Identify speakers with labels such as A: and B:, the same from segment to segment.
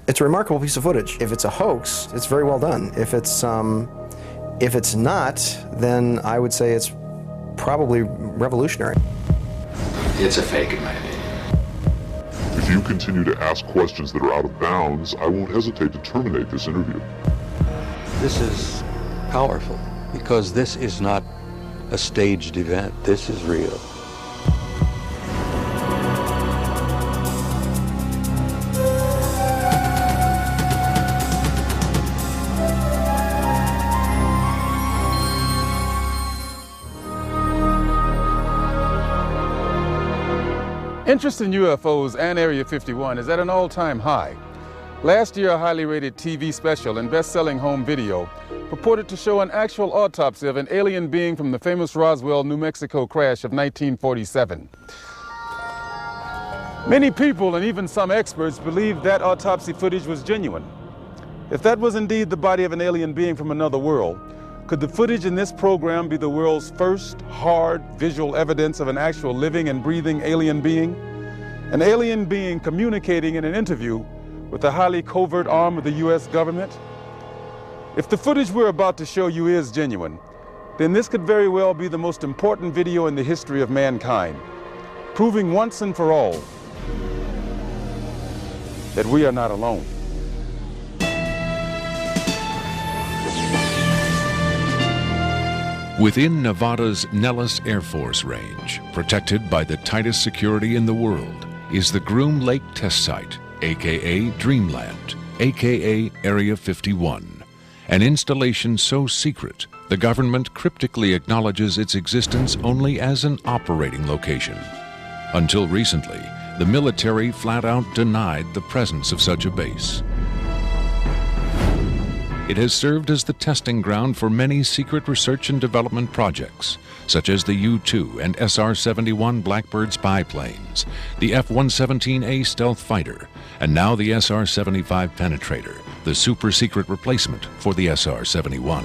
A: It's a remarkable piece of footage. If it's a hoax, it's very well done. If it's not, then I would say it's probably revolutionary.
B: It's a fake, in my opinion.
C: If you continue to ask questions that are out of bounds, I won't hesitate to terminate this interview.
D: This is powerful because this is not a staged event. This is real.
E: Interest in UFOs and Area 51 is at an all-time high. Last year, a highly rated TV special and best-selling home video purported to show an actual autopsy of an alien being from the famous Roswell, New Mexico crash of 1947. Many people and even some experts believed that autopsy footage was genuine. If that was indeed the body of an alien being from another world, could the footage in this program be the world's first hard visual evidence of an actual living and breathing alien being? An alien being communicating in an interview with a highly covert arm of the U.S. government? If the footage we're about to show you is genuine, then this could very well be the most important video in the history of mankind, proving once and for all that we are not alone.
F: Within Nevada's Nellis Air Force Range, protected by the tightest security in the world, is the Groom Lake Test Site, aka Dreamland, aka Area 51, an installation so secret the government cryptically acknowledges its existence only as an operating location. Until recently, the military flat out denied the presence of such a base. It has served as the testing ground for many secret research and development projects, such as the U-2 and SR-71 Blackbird spy planes, the F-117A stealth fighter, and now the SR-75 penetrator, the super-secret replacement for the SR-71.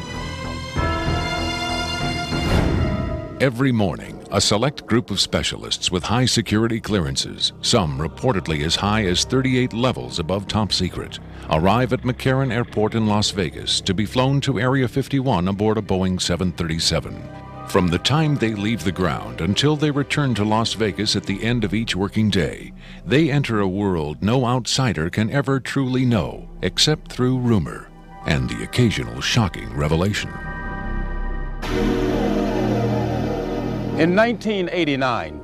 F: Every morning, a select group of specialists with high security clearances, some reportedly as high as 38 levels above top secret, arrive at McCarran Airport in Las Vegas to be flown to Area 51 aboard a Boeing 737. From the time they leave the ground until they return to Las Vegas at the end of each working day, they enter a world no outsider can ever truly know, except through rumor and the occasional shocking revelation.
E: In 1989,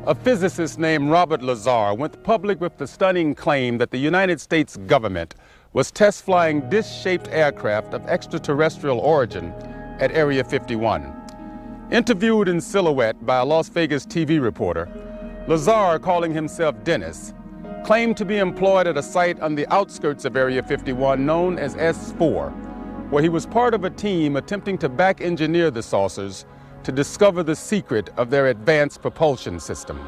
E: a physicist named Robert Lazar went public with the stunning claim that the United States government was test flying disc-shaped aircraft of extraterrestrial origin at Area 51. Interviewed in silhouette by a Las Vegas TV reporter, Lazar, calling himself Dennis, claimed to be employed at a site on the outskirts of Area 51 known as S4, where he was part of a team attempting to back-engineer the saucers to discover the secret of their advanced propulsion system.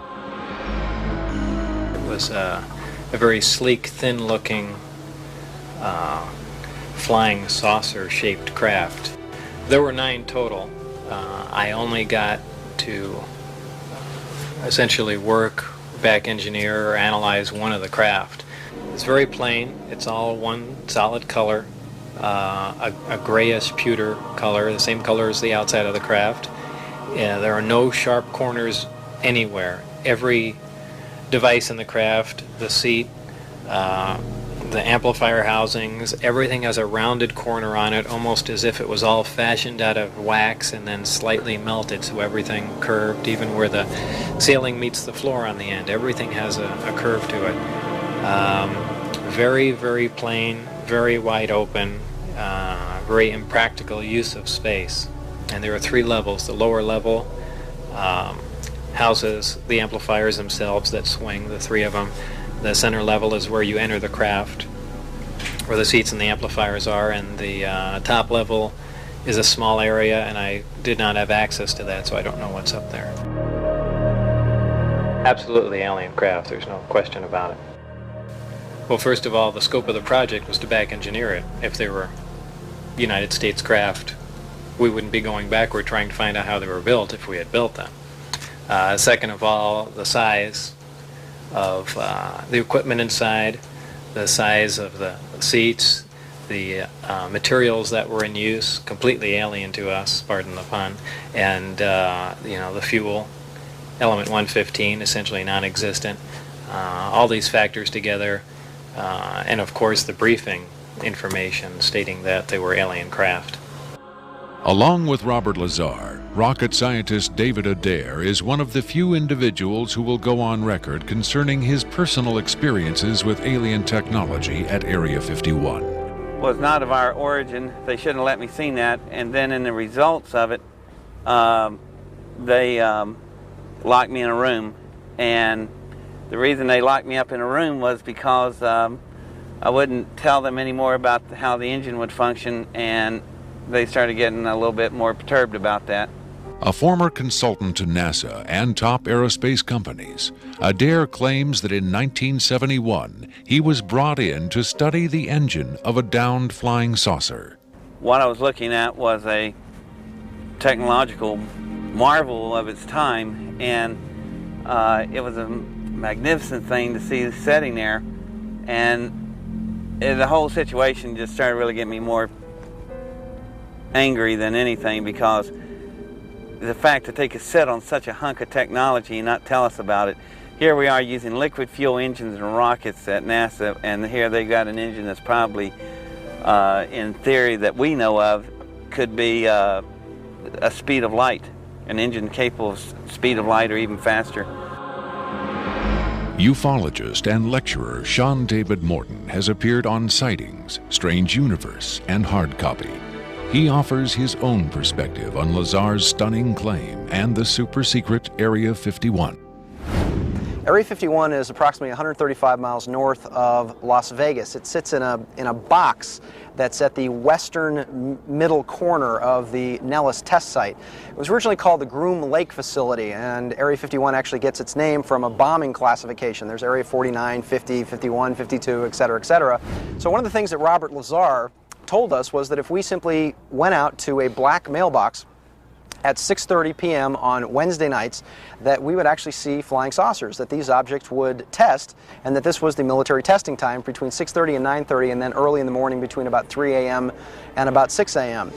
G: It was a very sleek, thin-looking, flying saucer-shaped craft. There were 9 total. I only got to essentially work, back engineer, or analyze one of the craft. It's very plain. It's all one solid color, a grayish pewter color, the same color as the outside of the craft. There are no sharp corners anywhere. Every device in the craft, the seat, the amplifier housings, everything has a rounded corner on it, almost as if it was all fashioned out of wax and then slightly melted, so everything curved, even where the ceiling meets the floor on the end. Everything has a curve to it. Very, very plain, very wide open, very impractical use of space. And there are 3 levels. The lower level houses the amplifiers themselves that swing, the 3 of them. The center level is where you enter the craft, where the seats and the amplifiers are, and the top level is a small area, and I did not have access to that, so I don't know what's up there. Absolutely alien craft, there's no question about it. Well, first of all, the scope of the project was to back engineer it. If they were United States craft, we wouldn't be going backward trying to find out how they were built if we had built them. Second of all, the size of the equipment inside, the size of the seats, the materials that were in use, completely alien to us, pardon the pun, and the fuel, element 115, essentially non-existent. All these factors together, and of course the briefing information stating that they were alien craft.
F: Along with Robert Lazar, rocket scientist David Adair is one of the few individuals who will go on record concerning his personal experiences with alien technology at Area 51.
H: Was not of our origin. They shouldn't have let me see that. And then in the results of it, they locked me in a room. And the reason they locked me up in a room was because I wouldn't tell them any more about how the engine would function, and they started getting a little bit more perturbed about that.
F: A former consultant to NASA and top aerospace companies, Adair claims that in 1971 he was brought in to study the engine of a downed flying saucer.
H: What I was looking at was a technological marvel of its time, and it was a magnificent thing to see sitting there, and the whole situation just started really getting me more angry than anything, because the fact that they could sit on such a hunk of technology and not tell us about it. Here we are using liquid fuel engines and rockets at NASA, and here they got an engine that's probably, in theory that we know of, could be a speed of light, an engine capable of speed of light or even faster.
F: Ufologist and lecturer Sean David Morton has appeared on Sightings, Strange Universe, and Hard Copy. He offers his own perspective on Lazar's stunning claim and the super-secret Area 51.
A: Area 51 is approximately 135 miles north of Las Vegas. It sits in a box that's at the western middle corner of the Nellis test site. It was originally called the Groom Lake Facility, and Area 51 actually gets its name from a bombing classification. There's Area 49, 50, 51, 52, et cetera, et cetera. So one of the things that Robert Lazar told us was that if we simply went out to a black mailbox at 6:30 p.m. on Wednesday nights, that we would actually see flying saucers, that these objects would test, and that this was the military testing time between 6:30 and 9:30, and then early in the morning between about 3 a.m. and about 6 a.m.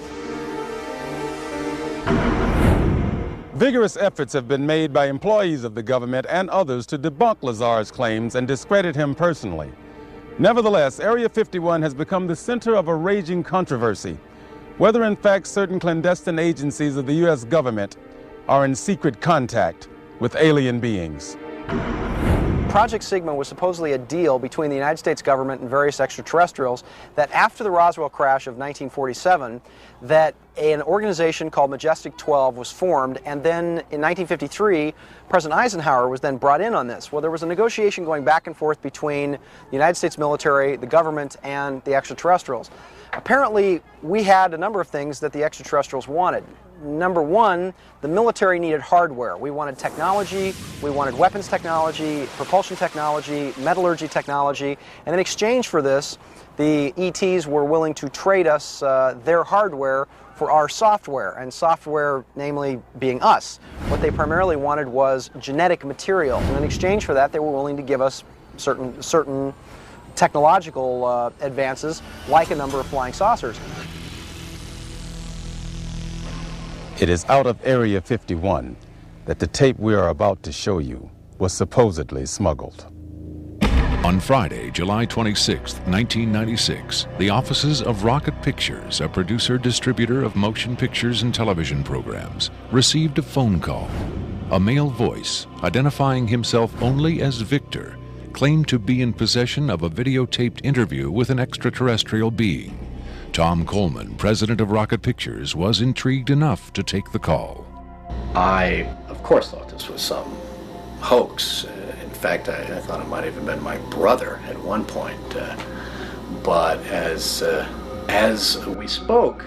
E: Vigorous efforts have been made by employees of the government and others to debunk Lazar's claims and discredit him personally. Nevertheless, Area 51 has become the center of a raging controversy, whether in fact certain clandestine agencies of the U.S. government are in secret contact with alien beings.
A: Project Sigma was supposedly a deal between the United States government and various extraterrestrials that after the Roswell crash of 1947, that an organization called Majestic 12 was formed, and then in 1953, President Eisenhower was then brought in on this. Well, there was a negotiation going back and forth between the United States military, the government, and the extraterrestrials. Apparently, we had a number of things that the extraterrestrials wanted. Number one, the military needed hardware. We wanted technology, we wanted weapons technology, propulsion technology, metallurgy technology, and in exchange for this, the ETs were willing to trade us their hardware for our software, and software namely being us. What they primarily wanted was genetic material, and in exchange for that, they were willing to give us certain technological advances, like a number of flying saucers.
E: It is out of Area 51 that the tape we are about to show you was supposedly smuggled.
F: On Friday, July 26, 1996, the offices of Rocket Pictures, a producer-distributor of motion pictures and television programs, received a phone call. A male voice, identifying himself only as Victor, claimed to be in possession of a videotaped interview with an extraterrestrial being. Tom Coleman, president of Rocket Pictures, was intrigued enough to take the call.
B: I, of course, thought this was some hoax. In fact, I thought it might have even been my brother at one point. But as we spoke,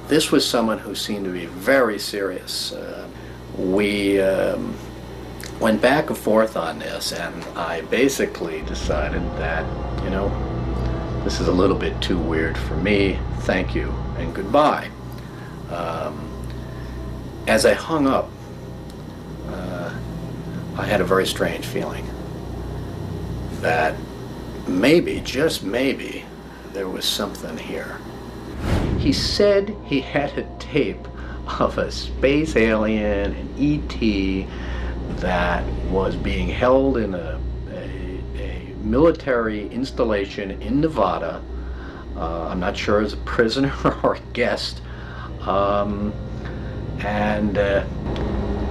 B: this was someone who seemed to be very serious. We went back and forth on this, and I basically decided that, this is a little bit too weird for me. Thank you and goodbye. As I hung up, I had a very strange feeling that maybe, just maybe, there was something here. He said he had a tape of a space alien, an ET, that was being held in a military installation in Nevada. I'm not sure as a prisoner or a guest. And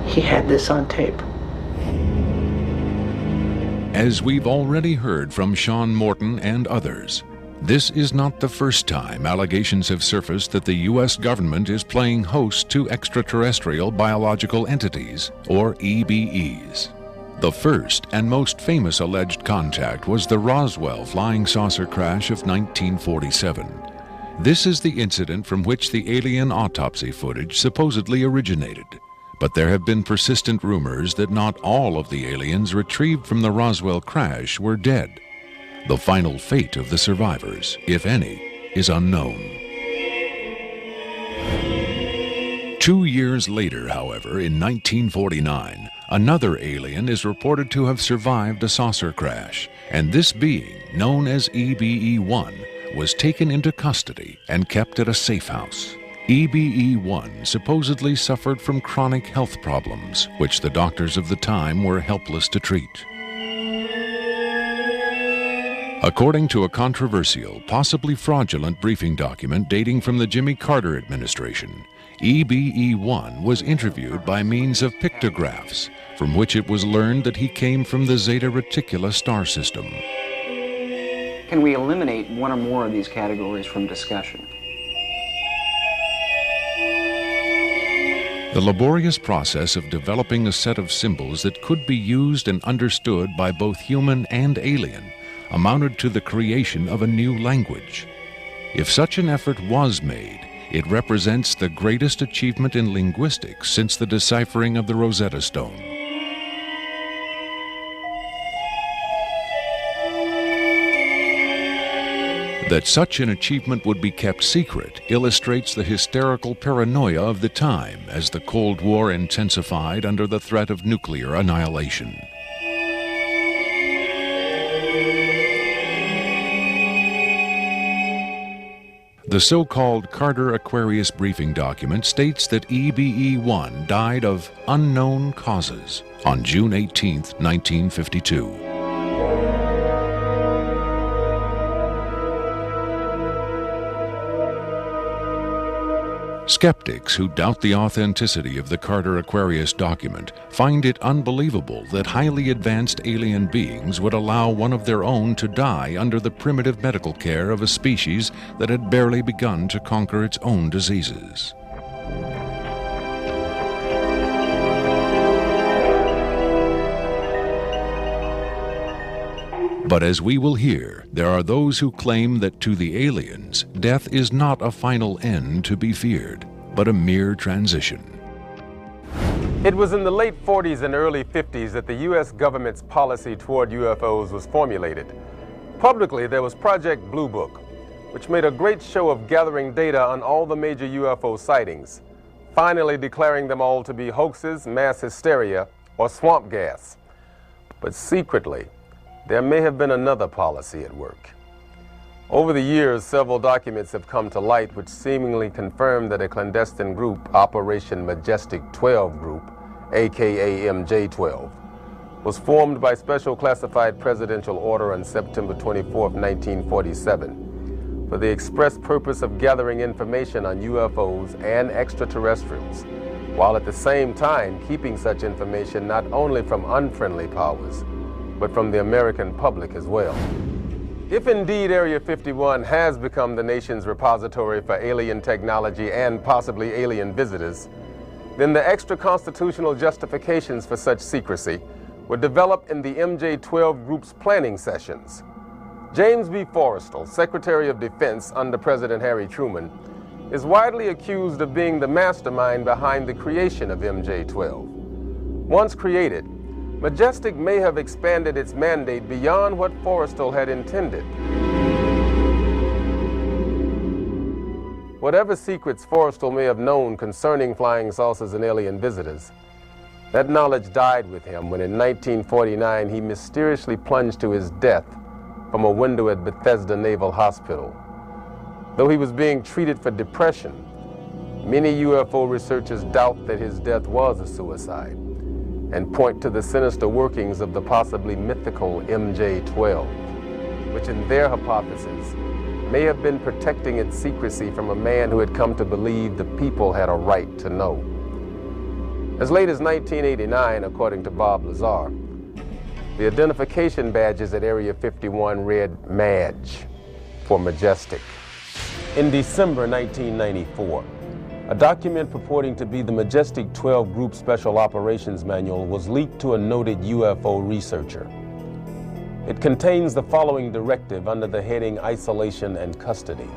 B: he had this on tape.
F: As we've already heard from Sean Morton and others, this is not the first time allegations have surfaced that the U.S. government is playing host to extraterrestrial biological entities, or EBEs. The first and most famous alleged contact was the Roswell flying saucer crash of 1947. This is the incident from which the alien autopsy footage supposedly originated. But there have been persistent rumors that not all of the aliens retrieved from the Roswell crash were dead. The final fate of the survivors, if any, is unknown. 2 years later, however, in 1949, another alien is reported to have survived a saucer crash, and this being, known as EBE-1, was taken into custody and kept at a safe house. EBE-1 supposedly suffered from chronic health problems, which the doctors of the time were helpless to treat. According to a controversial, possibly fraudulent briefing document dating from the Jimmy Carter administration, EBE-1 was interviewed by means of pictographs, from which it was learned that he came from the Zeta Reticuli star system.
A: Can we eliminate one or more of these categories from discussion?
F: The laborious process of developing a set of symbols that could be used and understood by both human and alien amounted to the creation of a new language. If such an effort was made, it represents the greatest achievement in linguistics since the deciphering of the Rosetta Stone. That such an achievement would be kept secret illustrates the hysterical paranoia of the time as the Cold War intensified under the threat of nuclear annihilation. The so-called Carter-Aquarius briefing document states that EBE-1 died of unknown causes on June 18, 1952. Skeptics who doubt the authenticity of the Carter-Aquarius document find it unbelievable that highly advanced alien beings would allow one of their own to die under the primitive medical care of a species that had barely begun to conquer its own diseases. But as we will hear, there are those who claim that to the aliens, death is not a final end to be feared, but a mere transition.
E: It was in the late 40s and early 50s that the U.S. government's policy toward UFOs was formulated. Publicly, there was Project Blue Book, which made a great show of gathering data on all the major UFO sightings, finally declaring them all to be hoaxes, mass hysteria, or swamp gas. But secretly, there may have been another policy at work. Over the years, several documents have come to light which seemingly confirm that a clandestine group, Operation Majestic 12 Group, aka MJ-12, was formed by special classified presidential order on September 24, 1947, for the express purpose of gathering information on UFOs and extraterrestrials, while at the same time keeping such information not only from unfriendly powers, but from the American public as well. If indeed Area 51 has become the nation's repository for alien technology and possibly alien visitors, then the extra-constitutional justifications for such secrecy were developed in the MJ-12 Group's planning sessions. James B. Forrestal, Secretary of Defense under President Harry Truman, is widely accused of being the mastermind behind the creation of MJ-12. Once created, Majestic may have expanded its mandate beyond what Forrestal had intended. Whatever secrets Forrestal may have known concerning flying saucers and alien visitors, that knowledge died with him when in 1949 he mysteriously plunged to his death
I: from a window at Bethesda Naval Hospital. Though he was being treated for depression, many UFO researchers doubt that his death was a suicide and point to the sinister workings of the possibly mythical MJ-12, which in their hypothesis may have been protecting its secrecy from a man who had come to believe the people had a right to know. As late as 1989, according to Bob Lazar, the identification badges at Area 51 read MAJ for Majestic. In December 1994, a document purporting to be the Majestic 12 Group Special Operations Manual was leaked to a noted UFO researcher. It contains the following directive under the heading Isolation and Custody.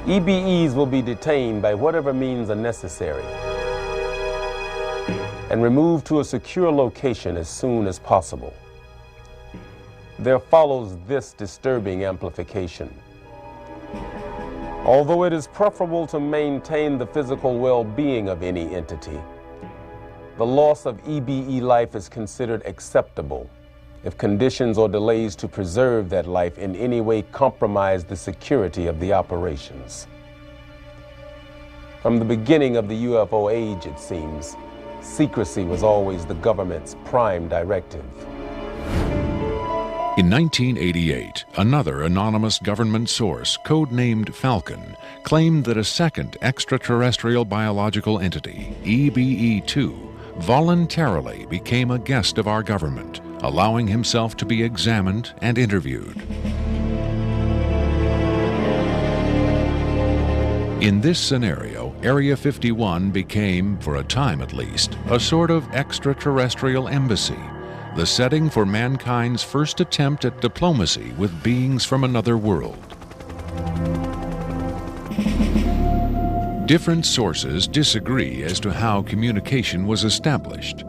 I: EBEs will be detained by whatever means are necessary and removed to a secure location as soon as possible. There follows this disturbing amplification. Although it is preferable to maintain the physical well-being of any entity, the loss of EBE life is considered acceptable if conditions or delays to preserve that life in any way compromise the security of the operations. From the beginning of the UFO age, it seems, secrecy was always the government's prime directive.
F: In 1988, another anonymous government source, codenamed Falcon, claimed that a second extraterrestrial biological entity, EBE-2, voluntarily became a guest of our government, allowing himself to be examined and interviewed. In this scenario, Area 51 became, for a time at least, a sort of extraterrestrial embassy, the setting for mankind's first attempt at diplomacy with beings from another world. Different sources disagree as to how communication was established.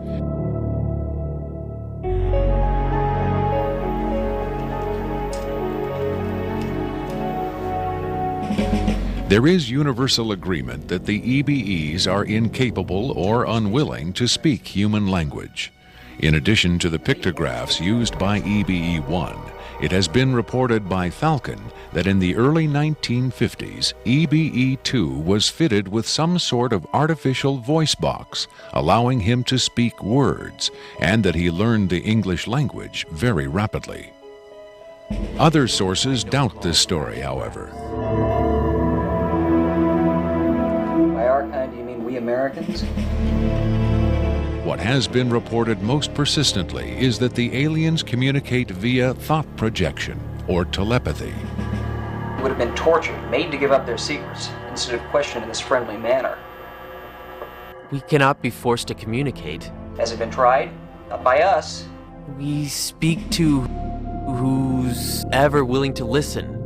F: There is universal agreement that the EBEs are incapable or unwilling to speak human language. In addition to the pictographs used by EBE-1, it has been reported by Falcon that in the early 1950s, EBE-2 was fitted with some sort of artificial voice box, allowing him to speak words, and that he learned the English language very rapidly. Other sources doubt this story, however.
J: By our kind, do you mean we Americans?
F: What has been reported most persistently is that the aliens communicate via thought projection, or telepathy.
J: They would have been tortured, made to give up their secrets, instead of questioned in this friendly manner.
K: We cannot be forced to communicate.
J: Has it been tried? Not by us.
K: We speak to who's ever willing to listen.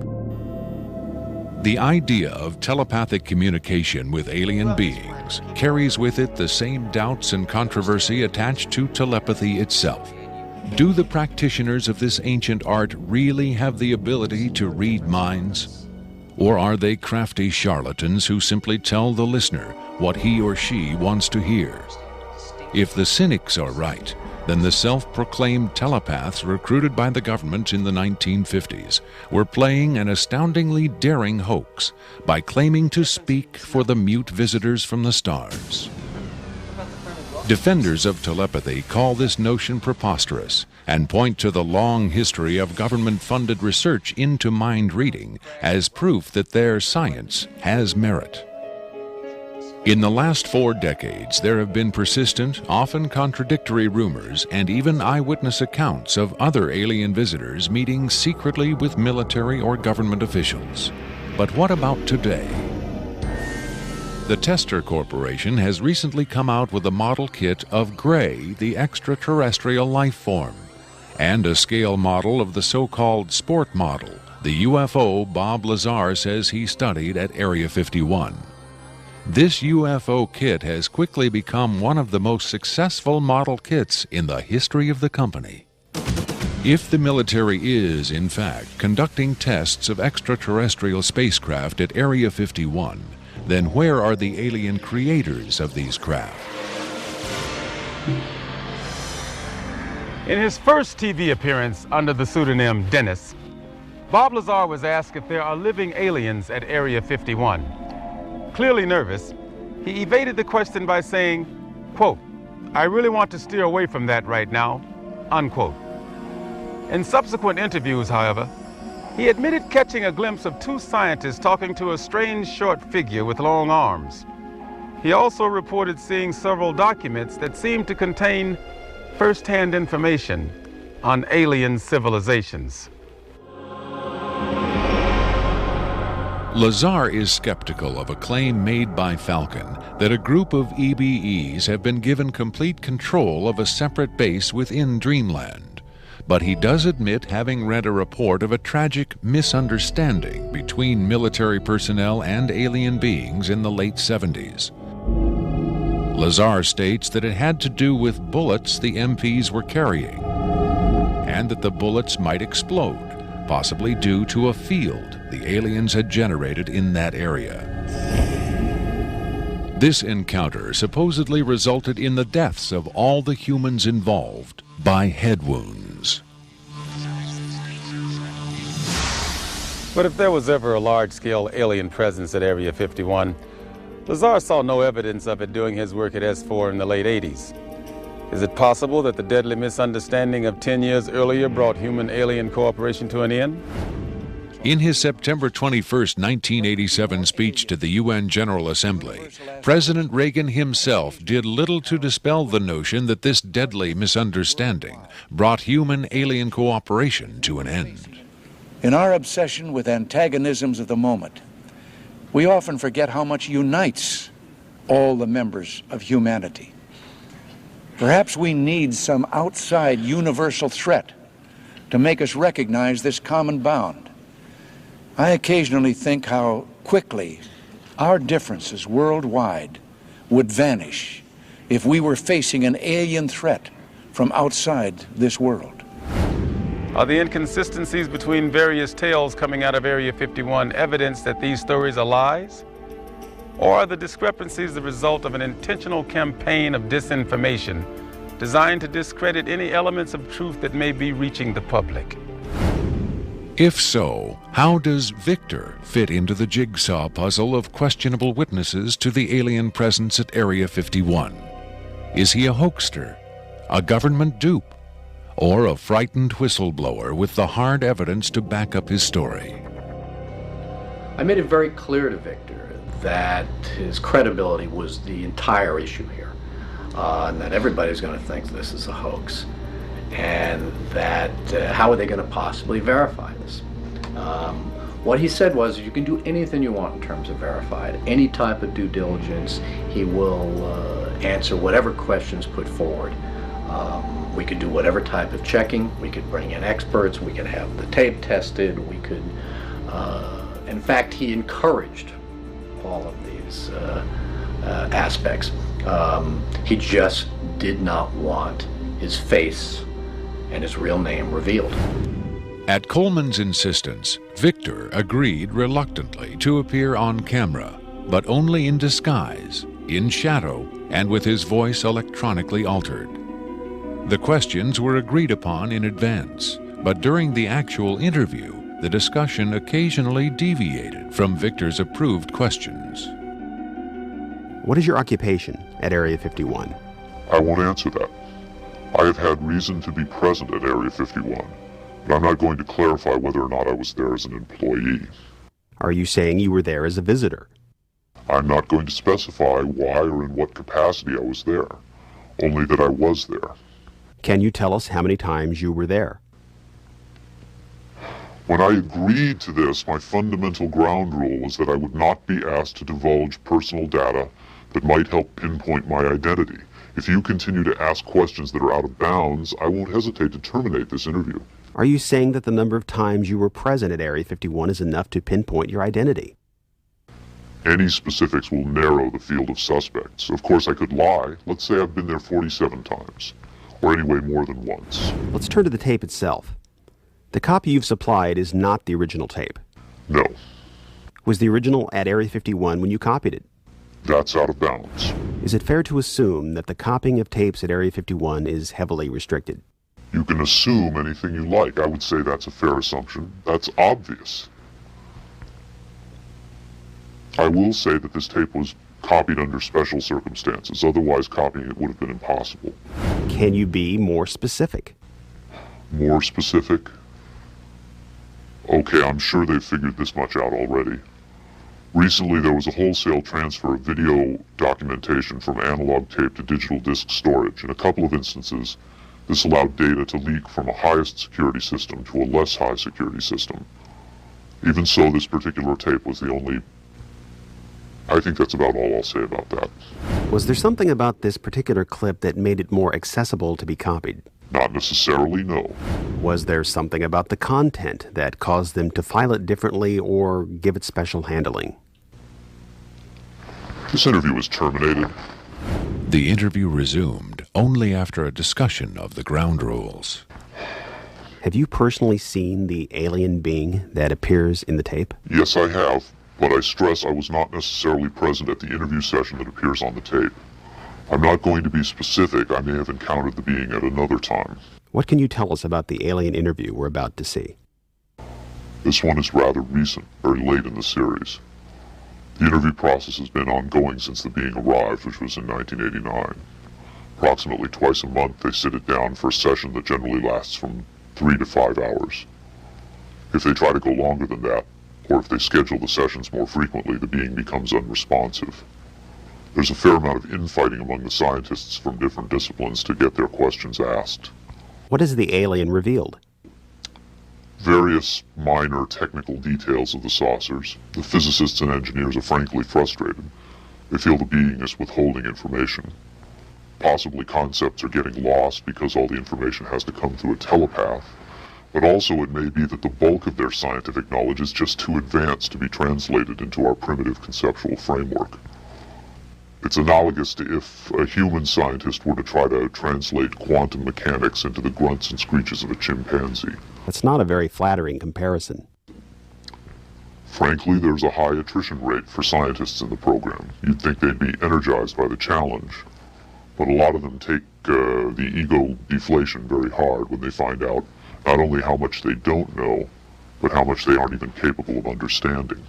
F: The idea of telepathic communication with alien beings carries with it the same doubts and controversy attached to telepathy itself. Do the practitioners of this ancient art really have the ability to read minds? Or are they crafty charlatans who simply tell the listener what he or she wants to hear? If the cynics are right, then the self-proclaimed telepaths recruited by the government in the 1950s were playing an astoundingly daring hoax by claiming to speak for the mute visitors from the stars. Defenders of telepathy call this notion preposterous and point to the long history of government-funded research into mind reading as proof that their science has merit. In the last 4 decades, there have been persistent, often contradictory rumors and even eyewitness accounts of other alien visitors meeting secretly with military or government officials. But what about today? The Tester Corporation has recently come out with a model kit of Gray, the extraterrestrial life form, and a scale model of the so-called sport model, the UFO Bob Lazar says he studied at Area 51. This UFO kit has quickly become one of the most successful model kits in the history of the company. If the military is, in fact, conducting tests of extraterrestrial spacecraft at Area 51, then where are the alien creators of these craft?
E: In his first TV appearance under the pseudonym Dennis, Bob Lazar was asked if there are living aliens at Area 51. Clearly nervous, he evaded the question by saying, quote, "I really want to steer away from that right now," unquote. In subsequent interviews, however, he admitted catching a glimpse of two scientists talking to a strange short figure with long arms. He also reported seeing several documents that seemed to contain first-hand information on alien civilizations.
F: Lazar is skeptical of a claim made by Falcon that a group of EBEs have been given complete control of a separate base within Dreamland. But he does admit having read a report of a tragic misunderstanding between military personnel and alien beings in the late 70s. Lazar states that it had to do with bullets the MPs were carrying, and that the bullets might explode, possibly due to a field the aliens had generated in that area. This encounter supposedly resulted in the deaths of all the humans involved by head wounds.
E: But if there was ever a large-scale alien presence at Area 51, Lazar saw no evidence of it during his work at S4 in the late 80s. Is it possible that the deadly misunderstanding of 10 years earlier brought human-alien cooperation to an end?
F: In his September 21, 1987 speech to the UN General Assembly, President Reagan himself did little to dispel the notion that this deadly misunderstanding brought human-alien cooperation to an end.
L: In our obsession with antagonisms of the moment, we often forget how much unites all the members of humanity. Perhaps we need some outside universal threat to make us recognize this common bound. I occasionally think how quickly our differences worldwide would vanish if we were facing an alien threat from outside this world.
E: Are the inconsistencies between various tales coming out of Area 51 evidence that these stories are lies? Or are the discrepancies the result of an intentional campaign of disinformation designed to discredit any elements of truth that may be reaching the public?
F: If so, how does Victor fit into the jigsaw puzzle of questionable witnesses to the alien presence at Area 51? Is he a hoaxer, a government dupe, or a frightened whistleblower with the hard evidence to back up his story?
B: I made it very clear to Victor that his credibility was the entire issue here, and that everybody's going to think this is a hoax, and that how are they going to possibly verify this? What he said was, you can do anything you want in terms of verified, any type of due diligence. He will answer whatever questions put forward. We could do whatever type of checking. We could bring in experts. We could have the tape tested. We could, in fact, he encouraged all of these aspects. He just did not want his face and his real name revealed.
F: At Coleman's insistence, Victor agreed reluctantly to appear on camera, but only in disguise, in shadow, and with his voice electronically altered. The questions were agreed upon in advance, but during the actual interview, the discussion occasionally deviated from Victor's approved questions.
M: What is your occupation at Area 51?
C: I won't answer that. I have had reason to be present at Area 51, but I'm not going to clarify whether or not I was there as an employee.
M: Are you saying you were there as a visitor?
C: I'm not going to specify why or in what capacity I was there, only that I was there.
M: Can you tell us how many times you were there?
C: When I agreed to this, my fundamental ground rule was that I would not be asked to divulge personal data that might help pinpoint my identity. If you continue to ask questions that are out of bounds, I won't hesitate to terminate this interview.
M: Are you saying that the number of times you were present at Area 51 is enough to pinpoint your identity?
C: Any specifics will narrow the field of suspects. Of course, I could lie. Let's say I've been there 47 times, or anyway more than once.
M: Let's turn to the tape itself. The copy you've supplied is not the original tape.
C: No.
M: Was the original at Area 51 when you copied it?
C: That's out of bounds.
M: Is it fair to assume that the copying of tapes at Area 51 is heavily restricted?
C: You can assume anything you like. I would say that's a fair assumption. That's obvious. I will say that this tape was copied under special circumstances. Otherwise, copying it would have been impossible.
M: Can you be more specific?
C: More specific? Okay, I'm sure they've figured this much out already. Recently, there was a wholesale transfer of video documentation from analog tape to digital disk storage. In a couple of instances, this allowed data to leak from a highest security system to a less high security system. Even so, this particular tape was the only... I think that's about all I'll say about that.
M: Was there something about this particular clip that made it more accessible to be copied?
C: Not necessarily, no.
M: Was there something about the content that caused them to file it differently or give it special handling?
C: This interview was terminated.
F: The interview resumed only after a discussion of the ground rules.
M: Have you personally seen the alien being that appears in the tape?
C: Yes, I have, but I stress I was not necessarily present at the interview session that appears on the tape. I'm not going to be specific. I may have encountered the being at another time.
M: What can you tell us about the alien interview we're about to see?
C: This one is rather recent, very late in the series. The interview process has been ongoing since the being arrived, which was in 1989. Approximately twice a month, they sit it down for a session that generally lasts from 3 to 5 hours. If they try to go longer than that, or if they schedule the sessions more frequently, the being becomes unresponsive. There's a fair amount of infighting among the scientists from different disciplines to get their questions asked.
M: What has the alien revealed?
C: Various minor technical details of the saucers. The physicists and engineers are frankly frustrated. They feel the being is withholding information. Possibly concepts are getting lost because all the information has to come through a telepath. But also it may be that the bulk of their scientific knowledge is just too advanced to be translated into our primitive conceptual framework. It's analogous to if a human scientist were to try to translate quantum mechanics into the grunts and screeches of a chimpanzee.
M: That's not a very flattering comparison.
C: Frankly, there's a high attrition rate for scientists in the program. You'd think they'd be energized by the challenge, but a lot of them take the ego deflation very hard when they find out not only how much they don't know, but how much they aren't even capable of understanding.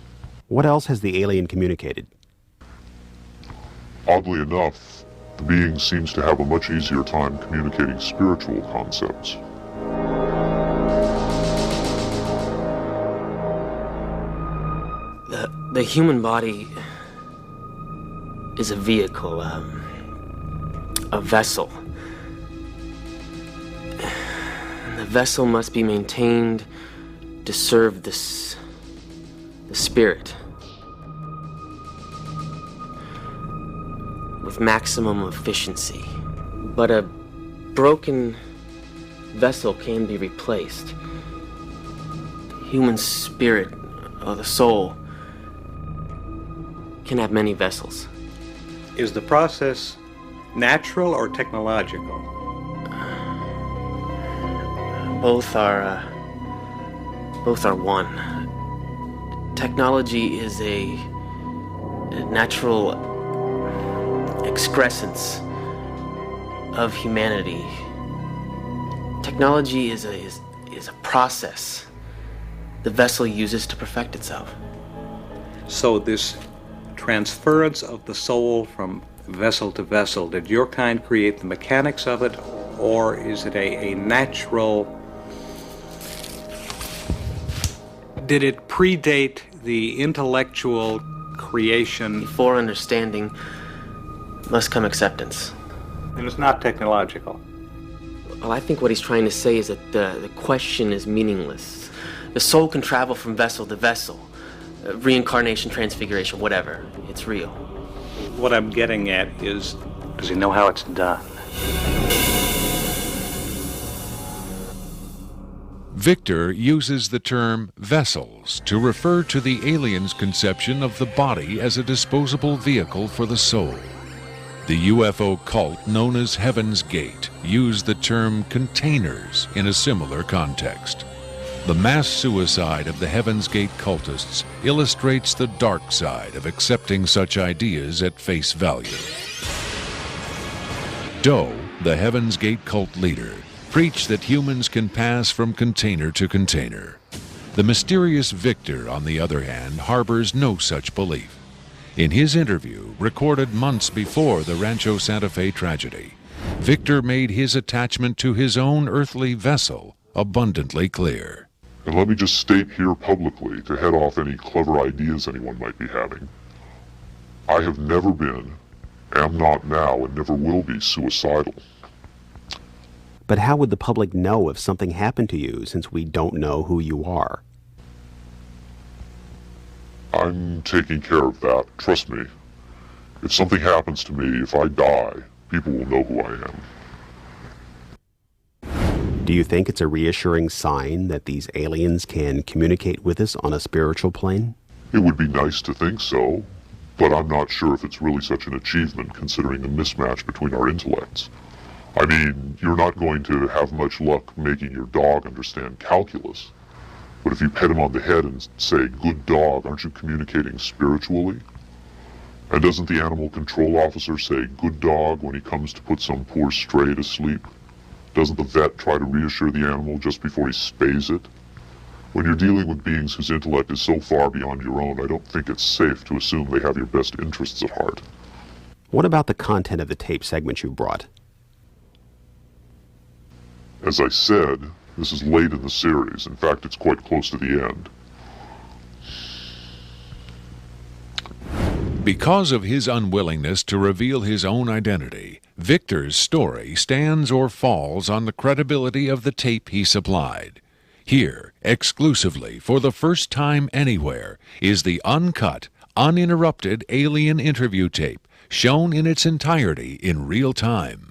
M: What else has the alien communicated?
C: Oddly enough, the being seems to have a much easier time communicating spiritual concepts.
K: The human body is a vehicle, a vessel. And the vessel must be maintained to serve the spirit with maximum efficiency. But a broken vessel can be replaced. The human spirit, or the soul, can have many vessels.
N: Is the process natural or technological?
K: Both are one. Technology is a natural excrescence of humanity. Technology is a process the vessel uses to perfect itself.
N: So this transference of the soul from vessel to vessel, did your kind create the mechanics of it, or is it a natural... Did it predate the intellectual creation?
K: Before understanding must come acceptance.
N: And it's not technological.
K: Well, I think what he's trying to say is that the question is meaningless. The soul can travel from vessel to vessel. Reincarnation, transfiguration, whatever. It's real.
N: What I'm getting at is, does he know how it's done?
F: Victor uses the term vessels to refer to the alien's conception of the body as a disposable vehicle for the soul. The UFO cult known as Heaven's Gate used the term containers in a similar context. The mass suicide of the Heaven's Gate cultists illustrates the dark side of accepting such ideas at face value. Doe, the Heaven's Gate cult leader, preach that humans can pass from container to container. The mysterious Victor, on the other hand, harbors no such belief. In his interview, recorded months before the Rancho Santa Fe tragedy, Victor made his attachment to his own earthly vessel abundantly clear.
C: And let me just state here publicly, to head off any clever ideas anyone might be having, I have never been, am not now, and never will be suicidal.
M: But how would the public know if something happened to you, since we don't know who you are?
C: I'm taking care of that, trust me. If something happens to me, if I die, people will know who I am.
M: Do you think it's a reassuring sign that these aliens can communicate with us on a spiritual plane?
C: It would be nice to think so, but I'm not sure if it's really such an achievement considering the mismatch between our intellects. I mean, you're not going to have much luck making your dog understand calculus. But if you pet him on the head and say, "Good dog," aren't you communicating spiritually? And doesn't the animal control officer say, "Good dog," when he comes to put some poor stray to sleep? Doesn't the vet try to reassure the animal just before he spays it? When you're dealing with beings whose intellect is so far beyond your own, I don't think it's safe to assume they have your best interests at heart.
M: What about the content of the tape segment you brought?
C: As I said, this is late in the series. In fact, it's quite close to the end.
F: Because of his unwillingness to reveal his own identity, Victor's story stands or falls on the credibility of the tape he supplied. Here, exclusively, for the first time anywhere, is the uncut, uninterrupted alien interview tape, shown in its entirety in real time.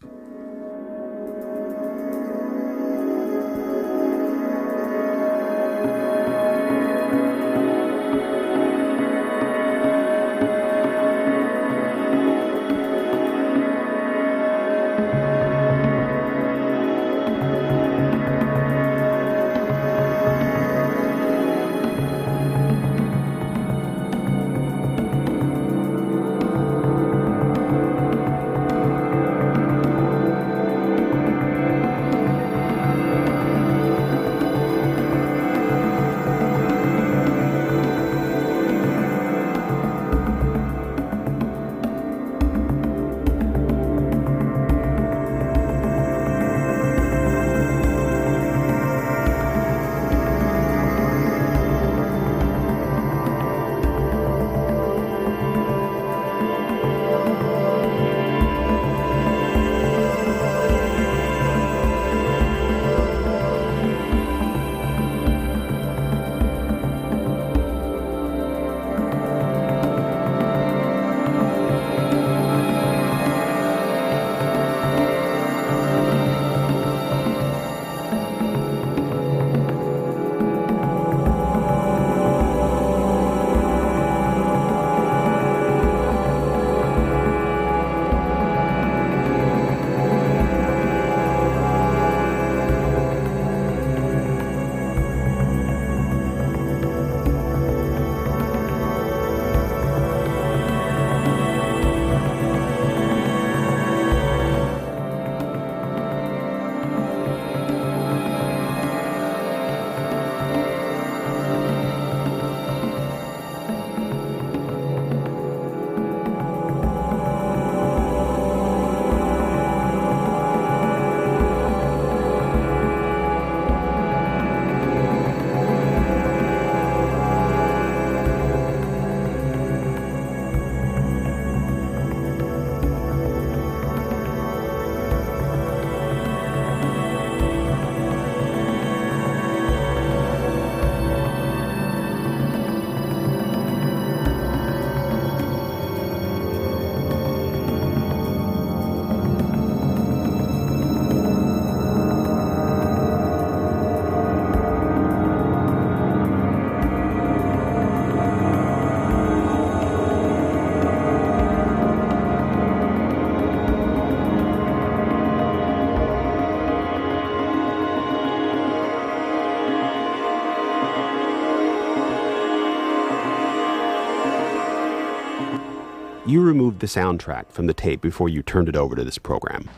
M: You removed the soundtrack from the tape before you turned it over to this program.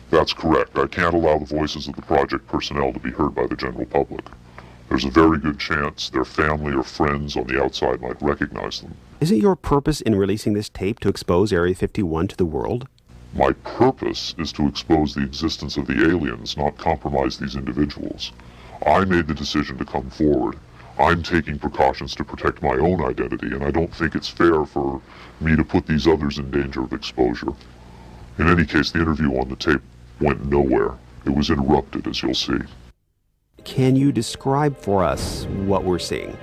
C: That's correct. I can't allow the voices of the project personnel to be heard by the general public. There's a very good chance their family or friends on the outside might recognize them.
M: Is it your purpose in releasing this tape to expose Area 51 to the world?
C: My purpose is to expose the existence of the aliens, not compromise these individuals. I made the decision to come forward. I'm taking precautions to protect my own identity, and I don't think it's fair for me to put these others in danger of exposure. In any case, the interview on the tape went nowhere. It was interrupted, as you'll see.
M: Can you describe for us what we're seeing?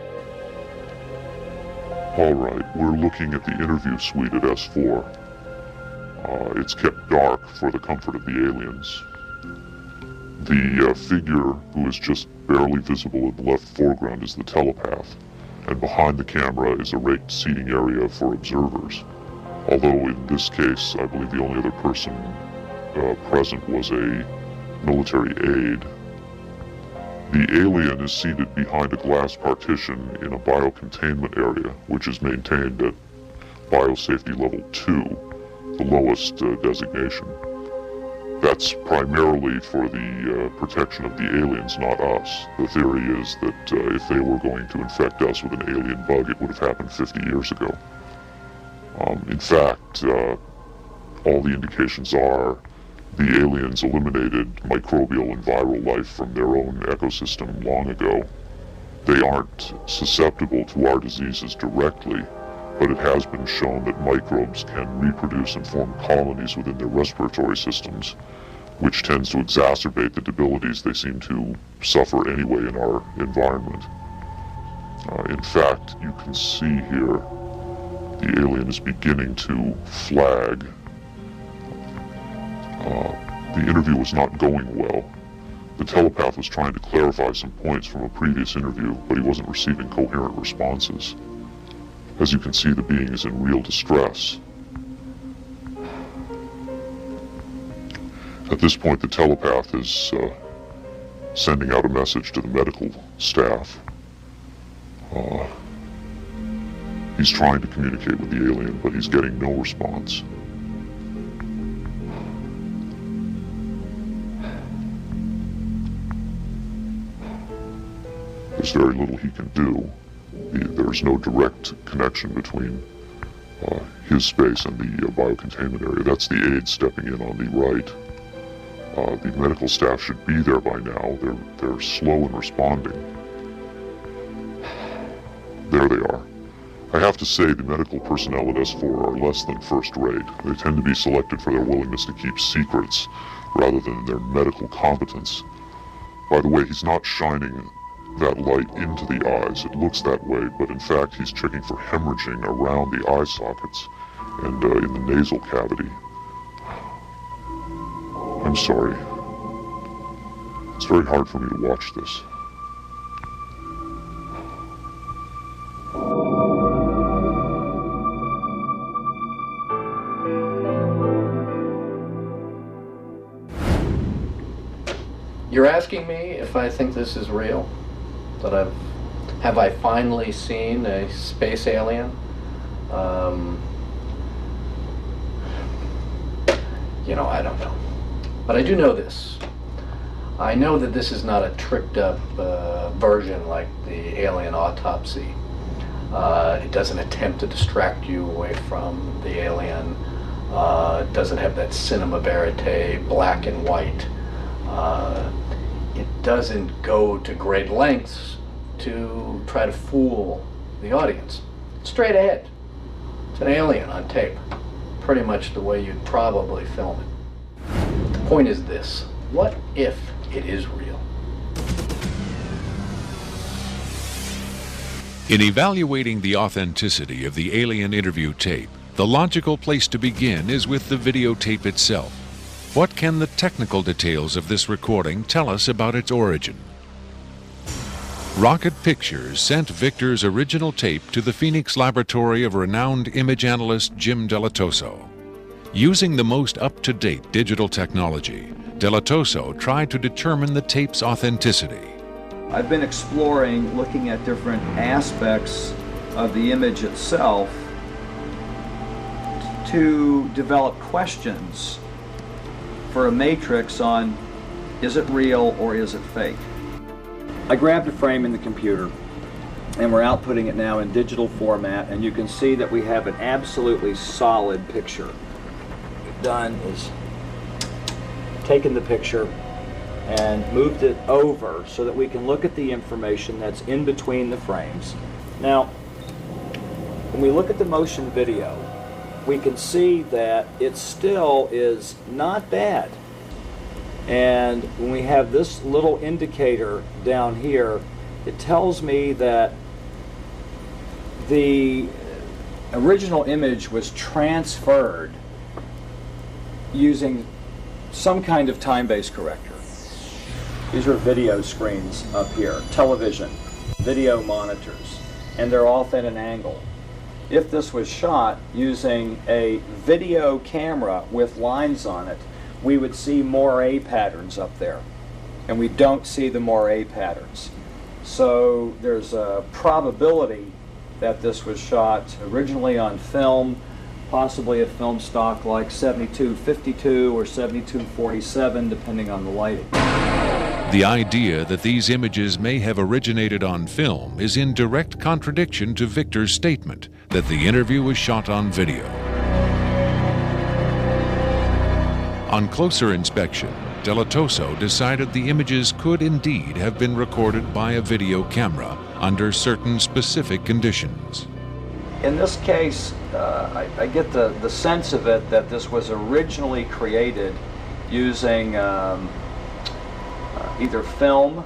C: All right, we're looking at the interview suite at S4. It's kept dark for the comfort of the aliens. The figure who is just barely visible in the left foreground is the telepath, and behind the camera is a raked seating area for observers. Although in this case, I believe the only other person present was a military aide. The alien is seated behind a glass partition in a biocontainment area, which is maintained at Biosafety Level 2, the lowest designation. That's primarily for the protection of the aliens, not us. The theory is that if they were going to infect us with an alien bug, it would have happened 50 years ago. In fact, all the indications are the aliens eliminated microbial and viral life from their own ecosystem long ago. They aren't susceptible to our diseases directly, but it has been shown that microbes can reproduce and form colonies within their respiratory systems, which tends to exacerbate the debilities they seem to suffer anyway in our environment. In fact, you can see here the alien is beginning to flag. The interview was not going well. The telepath was trying to clarify some points from a previous interview, but he wasn't receiving coherent responses. As you can see, the being is in real distress. At this point, the telepath is sending out a message to the medical staff. He's trying to communicate with the alien, but he's getting no response. There's very little he can do. There's no direct connection between his space and the biocontainment area. That's the aide stepping in on the right. The medical staff should be there by now. They're slow in responding. There they are. I have to say the medical personnel at S4 are less than first rate. They tend to be selected for their willingness to keep secrets rather than their medical competence. By the way, he's not shining that light into the eyes. It looks that way, but in fact he's checking for hemorrhaging around the eye sockets and in the nasal cavity. I'm sorry. It's very hard for me to watch this.
B: You're asking me if I think this is real? That have I finally seen a space alien? I don't know. But I do know this. I know that this is not a tricked up version like the Alien Autopsy. It doesn't attempt to distract you away from the alien. It doesn't have that cinema verite, black and white. It doesn't go to great lengths to try to fool the audience. Straight ahead. It's an alien on tape. Pretty much the way you'd probably film it. The point is this: what if it is real?
F: In evaluating the authenticity of the alien interview tape, the logical place to begin is with the videotape itself. What can the technical details of this recording tell us about its origin? Rocket Pictures sent Victor's original tape to the Phoenix laboratory of renowned image analyst Jim Delatoso. Using the most up-to-date digital technology, Delatoso tried to determine the tape's authenticity.
O: I've been exploring, looking at different aspects of the image itself to develop questions for a matrix on is it real or is it fake. I grabbed a frame in the computer and we're outputting it now in digital format, and you can see that we have an absolutely solid picture. What we've done is taken the picture and moved it over so that we can look at the information that's in between the frames. Now, when we look at the motion video, we can see that it still is not bad. And when we have this little indicator down here, it tells me that the original image was transferred using some kind of time-based corrector. These are video screens up here, television, video monitors, and they're off at an angle. If this was shot using a video camera with lines on it, we would see moire patterns up there, and we don't see the moire patterns. So there's a probability that this was shot originally on film, possibly a film stock like 72-52 or 72-47, depending on the lighting.
F: The idea that these images may have originated on film is in direct contradiction to Victor's statement that the interview was shot on video. On closer inspection, Delatoso decided the images could indeed have been recorded by a video camera under certain specific conditions.
O: In this case, I get the sense of it that this was originally created using either film,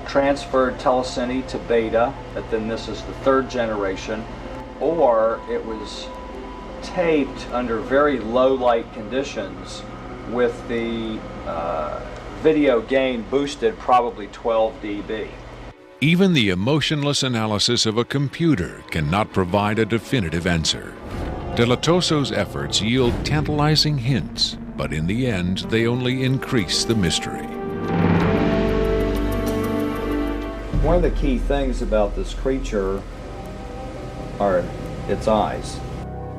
O: transferred telecine to beta, but then this is the third generation, or it was taped under very low light conditions with the video gain boosted probably 12 dB.
F: Even the emotionless analysis of a computer cannot provide a definitive answer. Delatoso's efforts yield tantalizing hints, but in the end they only increase the mystery.
O: One of the key things about this creature are its eyes.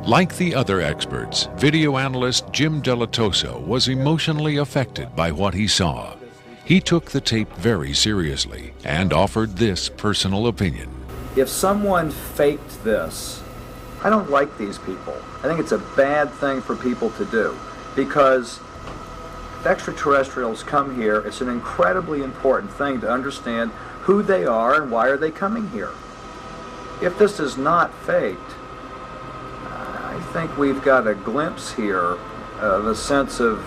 F: Like the other experts, video analyst Jim Delatoso was emotionally affected by what he saw. He took the tape very seriously and offered this personal opinion.
O: If someone faked this, I don't like these people. I think it's a bad thing for people to do, because if extraterrestrials come here, it's an incredibly important thing to understand who they are and why are they coming here. If this is not faked, I think we've got a glimpse here of a sense of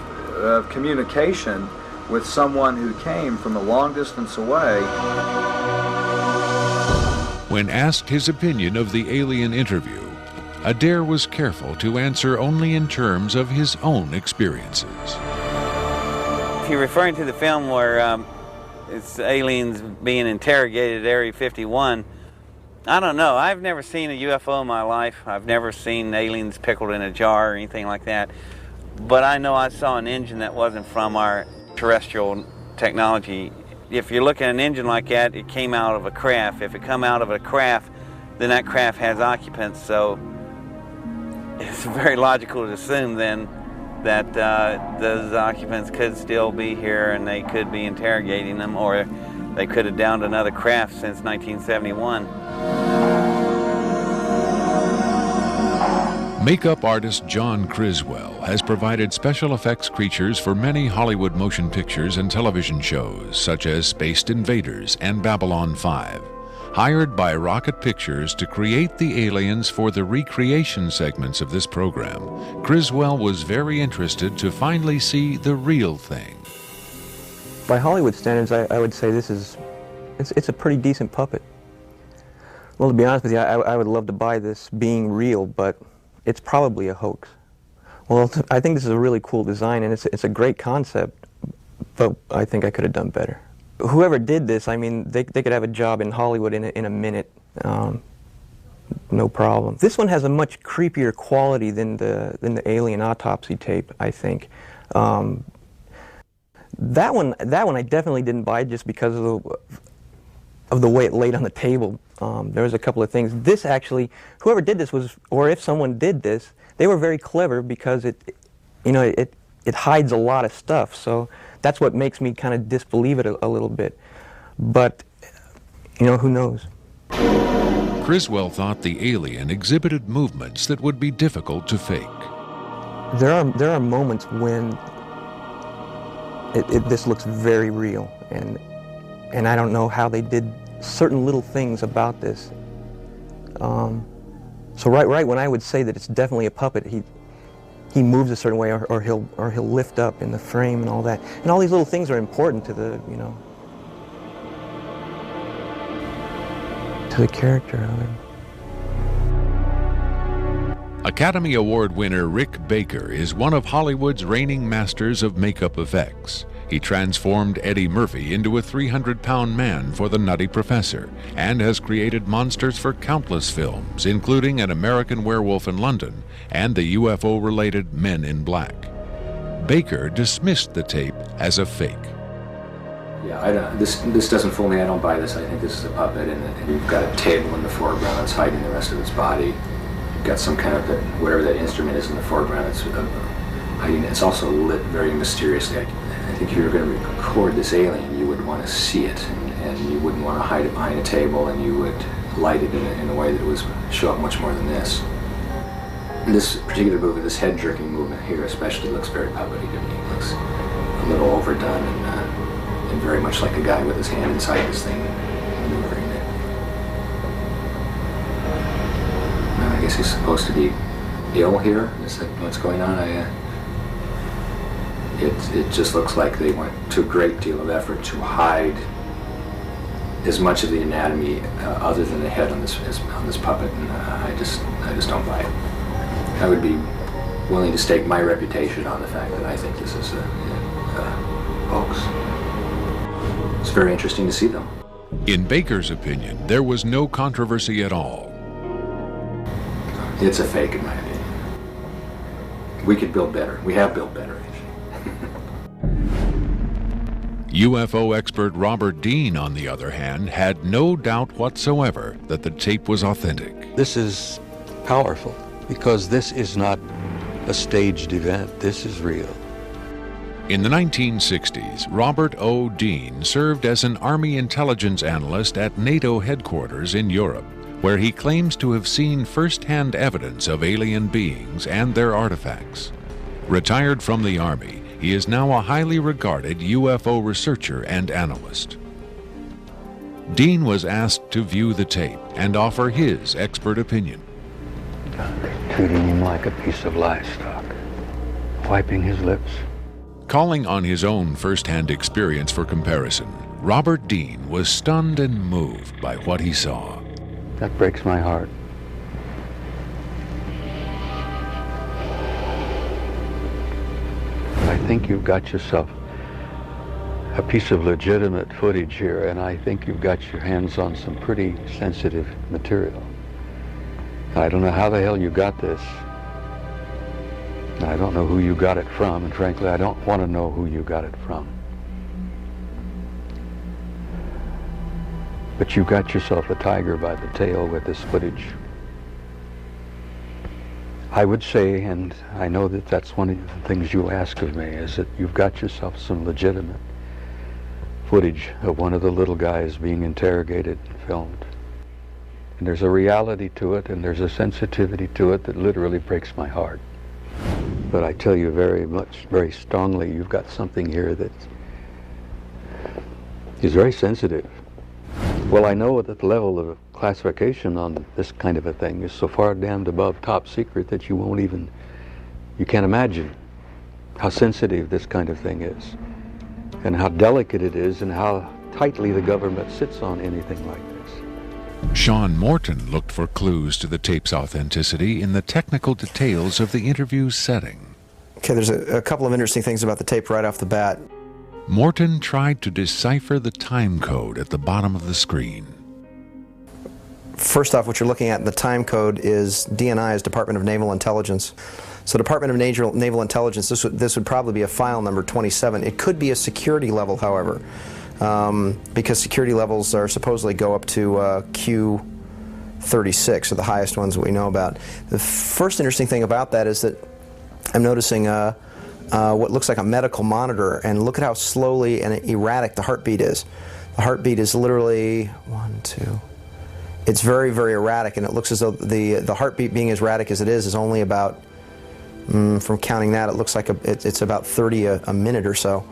O: communication with someone who came from a long distance away.
F: When asked his opinion of the alien interview, Adair was careful to answer only in terms of his own experiences.
H: If you're referring to the film where it's aliens being interrogated at Area 51, I don't know. I've never seen a UFO in my life. I've never seen aliens pickled in a jar or anything like that. But I know I saw an engine that wasn't from our terrestrial technology. If you're looking at an engine like that, it came out of a craft. If it come out of a craft, then that craft has occupants. So it's very logical to assume then that those occupants could still be here and they could be interrogating them, or they could have downed another craft since 1971.
F: Makeup artist John Criswell has provided special effects creatures for many Hollywood motion pictures and television shows, such as Spaced Invaders and Babylon 5. Hired by Rocket Pictures to create the aliens for the recreation segments of this program, Criswell was very interested to finally see the real thing.
P: By Hollywood standards, I would say it's a pretty decent puppet. Well, to be honest with you, I would love to buy this being real, but it's probably a hoax. Well, I think this is a really cool design, and it's a great concept, but I think I could have done better. Whoever did this, I mean, they could have a job in Hollywood in a minute, no problem. This one has a much creepier quality than the alien autopsy tape, I think. That one I definitely didn't buy just because of the way it laid on the table. There was a couple of things. This actually, whoever did this was, or if someone did this, they were very clever because it it hides a lot of stuff. So that's what makes me kind of disbelieve it a little bit. But, you know, who knows?
F: Criswell thought the alien exhibited movements that would be difficult to fake.
P: There are moments when this looks very real, and I don't know how they did certain little things about this. So right when I would say that it's definitely a puppet, he moves a certain way, or he'll lift up in the frame and all that, and all these little things are important to the, you know, to the character of it.
F: Academy Award winner Rick Baker is one of Hollywood's reigning masters of makeup effects. He transformed Eddie Murphy into a 300-pound man for The Nutty Professor and has created monsters for countless films, including An American Werewolf in London and the UFO-related Men in Black. Baker dismissed the tape as a fake.
Q: Yeah, this doesn't fool me. I don't buy this. I think this is a puppet, and you've got a table in the foreground that's hiding the rest of its body. You've got some kind of, whatever that instrument is in the foreground, it's hiding. It's also lit very mysteriously. I think if you were going to record this alien, you would want to see it, and you wouldn't want to hide it behind a table, and you would light it in a way that it would show up much more than this. And this particular movement, this head-jerking movement here especially, looks very puppety to me. It looks a little overdone and very much like a guy with his hand inside this thing maneuvering it. I guess he's supposed to be ill here. Is that what's going on? It just looks like they went to a great deal of effort to hide as much of the anatomy other than the head on this puppet, and I just don't buy it. I would be willing to stake my reputation on the fact that I think this is a hoax. It's very interesting to see them.
F: In Baker's opinion, there was no controversy at all.
Q: It's a fake, in my opinion. We could build better. We have built better.
F: UFO expert Robert Dean, on the other hand, had no doubt whatsoever that the tape was authentic.
D: This is powerful because this is not a staged event. This is real.
F: In the 1960s, Robert O. Dean served as an Army intelligence analyst at NATO headquarters in Europe, where he claims to have seen first-hand evidence of alien beings and their artifacts. Retired from the Army, he is now a highly regarded UFO researcher and analyst. Dean was asked to view the tape and offer his expert opinion.
D: They're treating him like a piece of livestock, wiping his lips.
F: Calling on his own first-hand experience for comparison, Robert Dean was stunned and moved by what he saw.
D: That breaks my heart. I think you've got yourself a piece of legitimate footage here, and I think you've got your hands on some pretty sensitive material. I don't know how the hell you got this. I don't know who you got it from, and frankly, I don't want to know who you got it from. But you got yourself a tiger by the tail with this footage. I would say, and I know that that's one of the things you'll ask of me, is that you've got yourself some legitimate footage of one of the little guys being interrogated and filmed. And there's a reality to it, and there's a sensitivity to it that literally breaks my heart. But I tell you very strongly, you've got something here that is very sensitive. Well, I know that the level of classification on this kind of a thing is so far damned above top secret that you can't imagine how sensitive this kind of thing is, and how delicate it is, and how tightly the government sits on anything like this.
F: Sean Morton looked for clues to the tape's authenticity in the technical details of the interview's setting.
A: Okay, there's a couple of interesting things about the tape right off the bat.
F: Morton tried to decipher the time code at the bottom of the screen.
A: First off, what you're looking at in the time code is DNI, is Department of Naval Intelligence. So Department of Naval Intelligence, this would probably be a file number 27. It could be a security level, however, because security levels are supposedly go up to Q36, or the highest ones that we know about. The first interesting thing about that is that I'm noticing what looks like a medical monitor, and look at how slowly and erratic the heartbeat is. The heartbeat is literally 1, 2. It's very, very erratic, and it looks as though the heartbeat, being as erratic as it is only about, from counting that, it looks like it's about 30 a minute or so.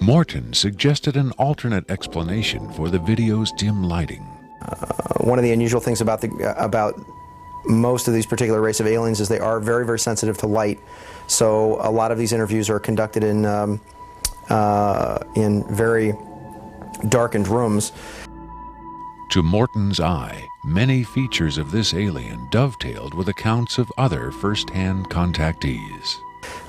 F: Morton suggested an alternate explanation for the video's dim lighting.
A: One of the unusual things about most of these particular race of aliens is they are very, very sensitive to light. So a lot of these interviews are conducted in very darkened rooms.
F: To Morton's eye, many features of this alien dovetailed with accounts of other first-hand contactees.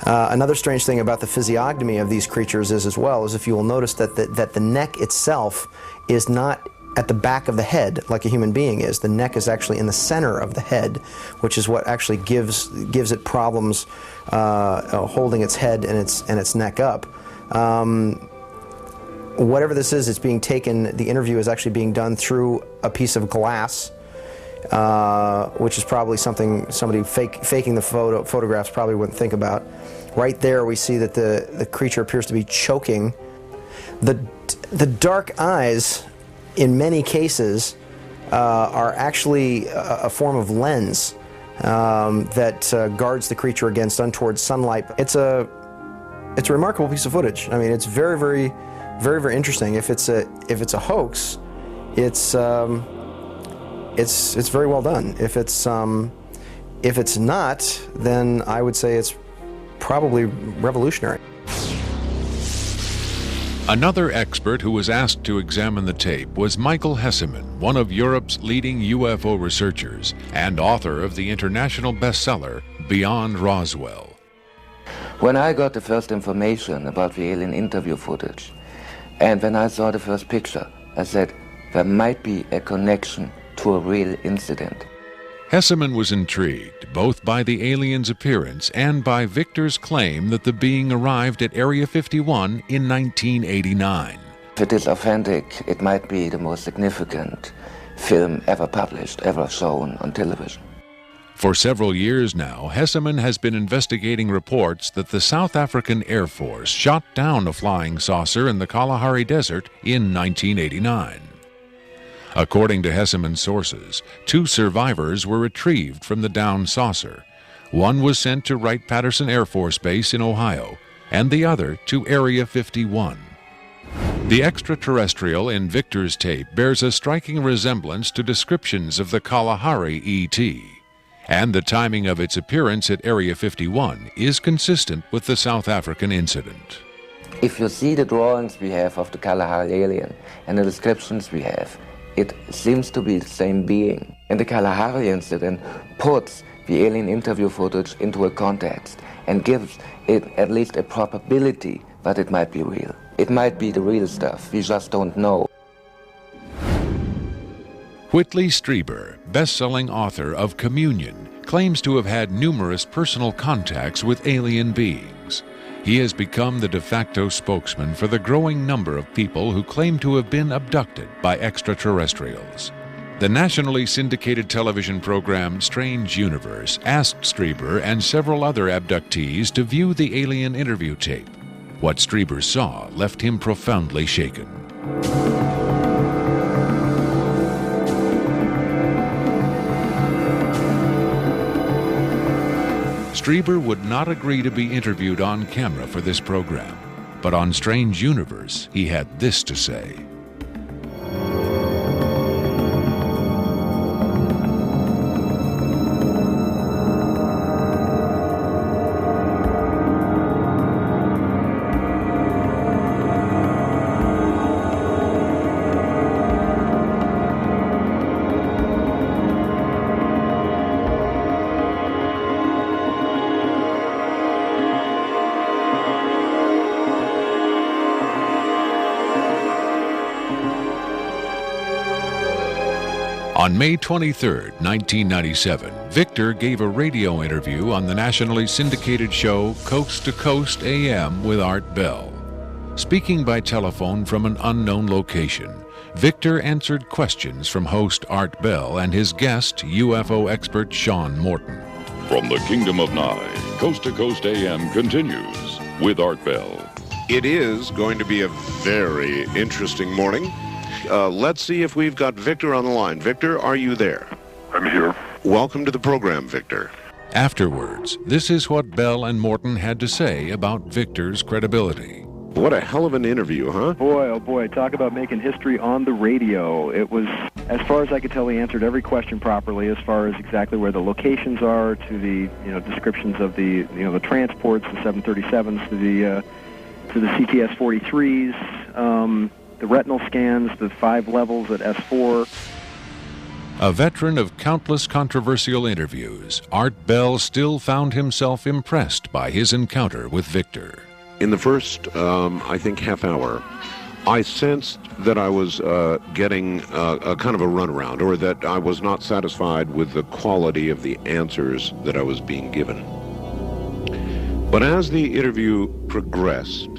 A: Another strange thing about the physiognomy of these creatures is, as well, is if you will notice that the neck itself is not at the back of the head like a human being is. The neck is actually in the center of the head, which is what actually gives it problems holding its head and its neck up. Whatever this is, it's being taken, the interview is actually being done through a piece of glass, which is probably something somebody faking the photographs probably wouldn't think about. Right there we see that the creature appears to be choking. The dark eyes, in many cases, are actually a form of lens that guards the creature against untoward sunlight. It's a remarkable piece of footage. I mean, it's very, very, very, very interesting. If it's a hoax, it's very well done. If it's not, then I would say it's probably revolutionary.
F: Another expert who was asked to examine the tape was Michael Hesseman, one of Europe's leading UFO researchers and author of the international bestseller Beyond Roswell.
R: When I got the first information about the alien interview footage, and when I saw the first picture, I said there might be a connection to a real incident.
F: Hesseman was intrigued both by the alien's appearance and by Victor's claim that the being arrived at Area 51 in 1989.
R: If it is authentic, it might be the most significant film ever published, ever shown on television.
F: For several years now, Hesseman has been investigating reports that the South African Air Force shot down a flying saucer in the Kalahari Desert in 1989. According to Hesseman's sources, 2 survivors were retrieved from the downed saucer. One was sent to Wright-Patterson Air Force Base in Ohio, and the other to Area 51. The extraterrestrial in Victor's tape bears a striking resemblance to descriptions of the Kalahari ET, and the timing of its appearance at Area 51 is consistent with the South African incident.
R: If you see the drawings we have of the Kalahari alien and the descriptions we have, it seems to be the same being. And the Kalahari incident puts the alien interview footage into a context and gives it at least a probability that it might be real. It might be the real stuff, we just don't know.
F: Whitley Strieber, best-selling author of Communion, claims to have had numerous personal contacts with alien beings. He has become the de facto spokesman for the growing number of people who claim to have been abducted by extraterrestrials. The nationally syndicated television program Strange Universe asked Strieber and several other abductees to view the alien interview tape. What Strieber saw left him profoundly shaken. Strieber would not agree to be interviewed on camera for this program, but on Strange Universe, he had this to say. On May 23, 1997, Victor gave a radio interview on the nationally syndicated show Coast to Coast AM with Art Bell. Speaking by telephone from an unknown location, Victor answered questions from host Art Bell and his guest, UFO expert Sean Morton.
S: From the Kingdom of Nye
F: Coast to Coast AM continues with Art Bell.
S: It is going to be a very interesting morning. Let's see if we've got Victor on the line. Victor, are you there?
C: I'm here.
S: Welcome to the program, Victor.
F: Afterwards, this is what Bell and Morton had to say about Victor's credibility.
S: What a hell of an interview, huh?
T: Boy, oh boy, talk about making history on the radio. It was, as far as I could tell, he answered every question properly, as far as exactly where the locations are, to the descriptions of the the transports, the 737s, to the CTS-43s, the retinal scans, the 5 levels at S4.
F: A veteran of countless controversial interviews, Art Bell still found himself impressed by his encounter with Victor.
S: In the first, I think, half hour, I sensed that I was getting a kind of a runaround, or that I was not satisfied with the quality of the answers that I was being given. But as the interview progressed,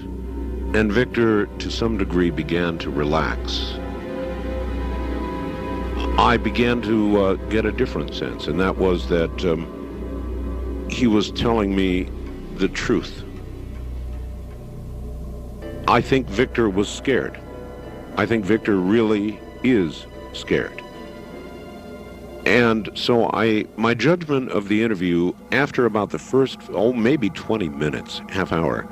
S: and Victor, to some degree, began to relax, I began to get a different sense, and that was that he was telling me the truth. I think Victor was scared. I think Victor really is scared. And so my judgment of the interview after about the first, maybe 20 minutes, half hour,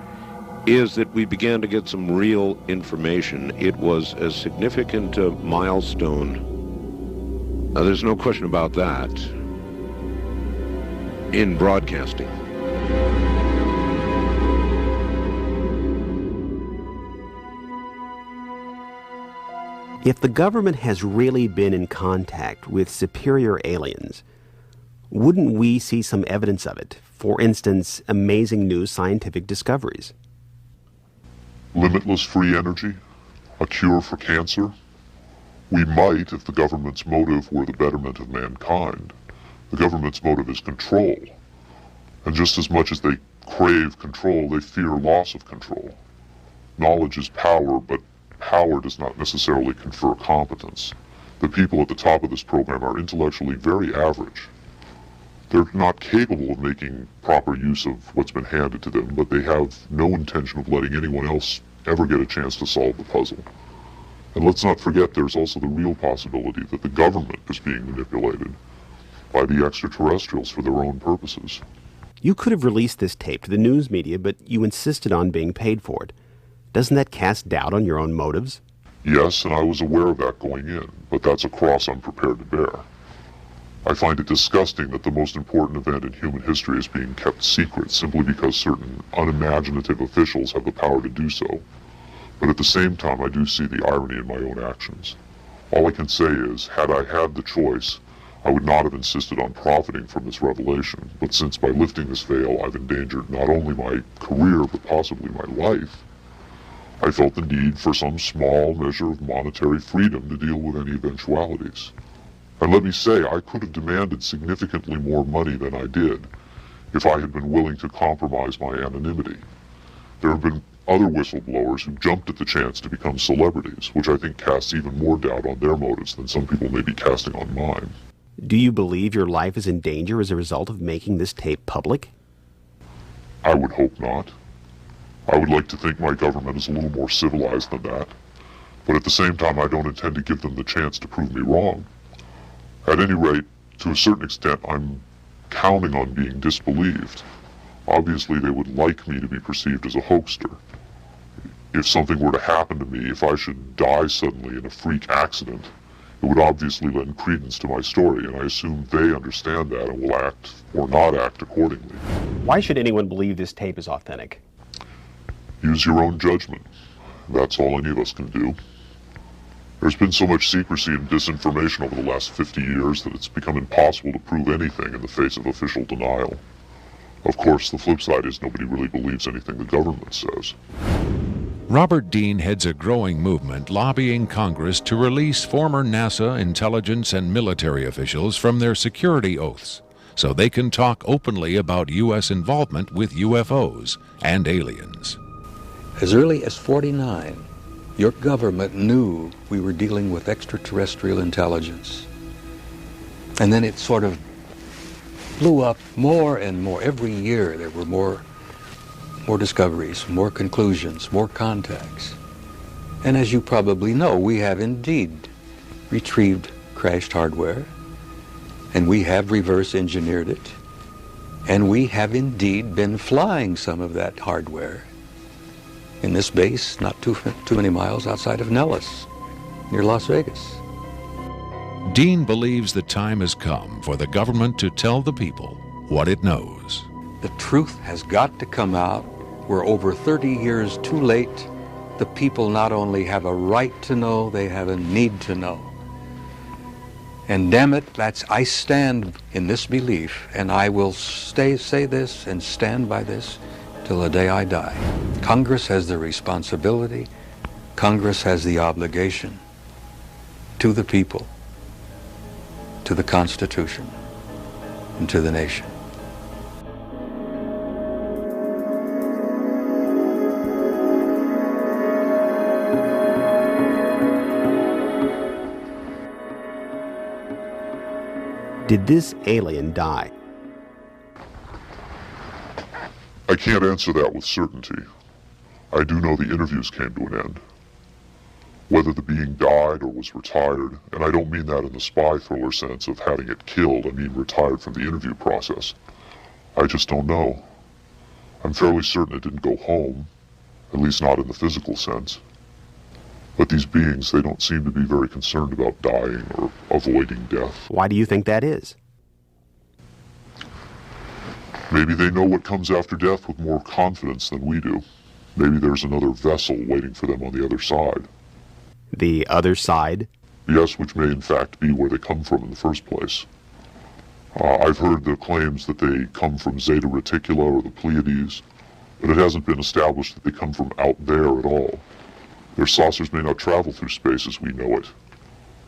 S: is that we began to get some real information. It was a significant milestone. There's no question about that in broadcasting.
M: If the government has really been in contact with superior aliens, wouldn't we see some evidence of it? For instance, amazing new scientific discoveries.
C: Limitless free energy? A cure for cancer? We might if the government's motive were the betterment of mankind. The government's motive is control. And just as much as they crave control, they fear loss of control. Knowledge is power, but power does not necessarily confer competence. The people at the top of this program are intellectually very average. They're not capable of making proper use of what's been handed to them, but they have no intention of letting anyone else ever get a chance to solve the puzzle. And let's not forget there's also the real possibility that the government is being manipulated by the extraterrestrials for their own purposes.
M: You could have released this tape to the news media, but you insisted on being paid for it. Doesn't that cast doubt on your own motives?
C: Yes, and I was aware of that going in, but that's a cross I'm prepared to bear. I find it disgusting that the most important event in human history is being kept secret simply because certain unimaginative officials have the power to do so. But at the same time, I do see the irony in my own actions. All I can say is, had I had the choice, I would not have insisted on profiting from this revelation. But since by lifting this veil, I've endangered not only my career, but possibly my life, I felt the need for some small measure of monetary freedom to deal with any eventualities. And let me say, I could have demanded significantly more money than I did if I had been willing to compromise my anonymity. There have been other whistleblowers who jumped at the chance to become celebrities, which I think casts even more doubt on their motives than some people may be casting on mine.
M: Do you believe your life is in danger as a result of making this tape public?
C: I would hope not. I would like to think my government is a little more civilized than that, but at the same time I don't intend to give them the chance to prove me wrong. At any rate, to a certain extent, I'm counting on being disbelieved. Obviously, they would like me to be perceived as a hoaxer. If something were to happen to me, if I should die suddenly in a freak accident, it would obviously lend credence to my story, and I assume they understand that and will act or not act accordingly.
M: Why should anyone believe this tape is authentic?
C: Use your own judgment. That's all any of us can do. There's been so much secrecy and disinformation over the last 50 years that it's become impossible to prove anything in the face of official denial. Of course, the flip side is nobody really believes anything the government says.
F: Robert Dean heads a growing movement lobbying Congress to release former NASA intelligence and military officials from their security oaths so they can talk openly about U.S. involvement with UFOs and aliens.
D: As early as '49, your government knew we were dealing with extraterrestrial intelligence. And then it sort of blew up more and more. Every year there were more discoveries, more conclusions, more contacts. And as you probably know, we have indeed retrieved crashed hardware, and we have reverse engineered it, and we have indeed been flying some of that hardware in this base not too many miles outside of Nellis, near Las Vegas.
F: Dean believes the time has come for the government to tell the people what it knows.
D: The truth has got to come out. We're over 30 years too late. The people not only have a right to know, they have a need to know. And damn it, I stand in this belief, and I will say this and stand by this till the day I die. Congress has the responsibility, Congress has the obligation to the people, to the Constitution, and to the nation.
M: Did this alien die?
C: I can't answer that with certainty. I do know the interviews came to an end. Whether the being died or was retired, and I don't mean that in the spy thriller sense of having it killed, I mean retired from the interview process. I just don't know. I'm fairly certain it didn't go home, at least not in the physical sense. But these beings, they don't seem to be very concerned about dying or avoiding death.
M: Why do you think that is?
C: Maybe they know what comes after death with more confidence than we do. Maybe there's another vessel waiting for them on the other side.
M: The other side?
C: Yes, which may in fact be where they come from in the first place. I've heard the claims that they come from Zeta Reticula or the Pleiades, but it hasn't been established that they come from out there at all. Their saucers may not travel through space as we know it.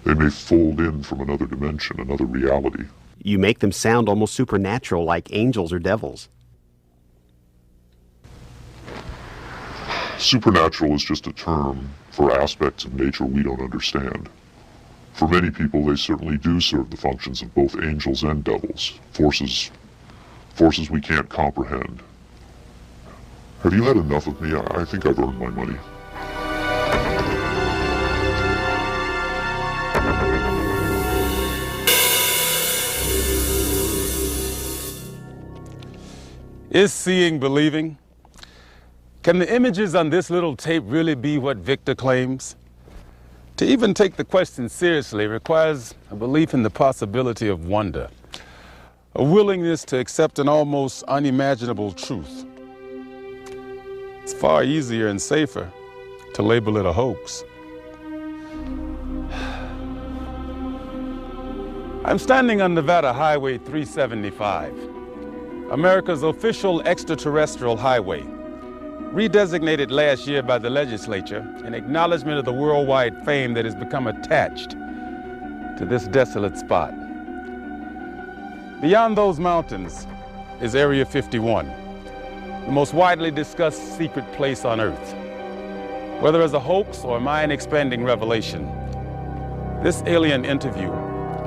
C: They may fold in from another dimension, another reality.
M: You make them sound almost supernatural, like angels or devils.
C: Supernatural is just a term for aspects of nature we don't understand. For many people, they certainly do serve the functions of both angels and devils, forces we can't comprehend. Have you had enough of me? I think I've earned my money.
E: Is seeing believing? Can the images on this little tape really be what Victor claims? To even take the question seriously requires a belief in the possibility of wonder, a willingness to accept an almost unimaginable truth. It's far easier and safer to label it a hoax. I'm standing on Nevada Highway 375, America's official extraterrestrial highway, redesignated last year by the legislature in acknowledgement of the worldwide fame that has become attached to this desolate spot. Beyond those mountains is Area 51, the most widely discussed secret place on Earth. Whether as a hoax or mind-expanding revelation, this alien interview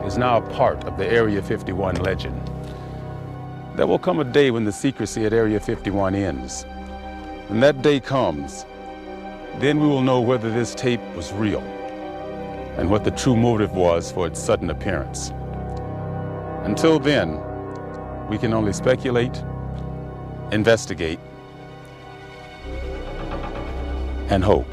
E: is now a part of the Area 51 legend. There will come a day when the secrecy at Area 51 ends. When that day comes, then we will know whether this tape was real and what the true motive was for its sudden appearance. Until then, we can only speculate, investigate, and hope.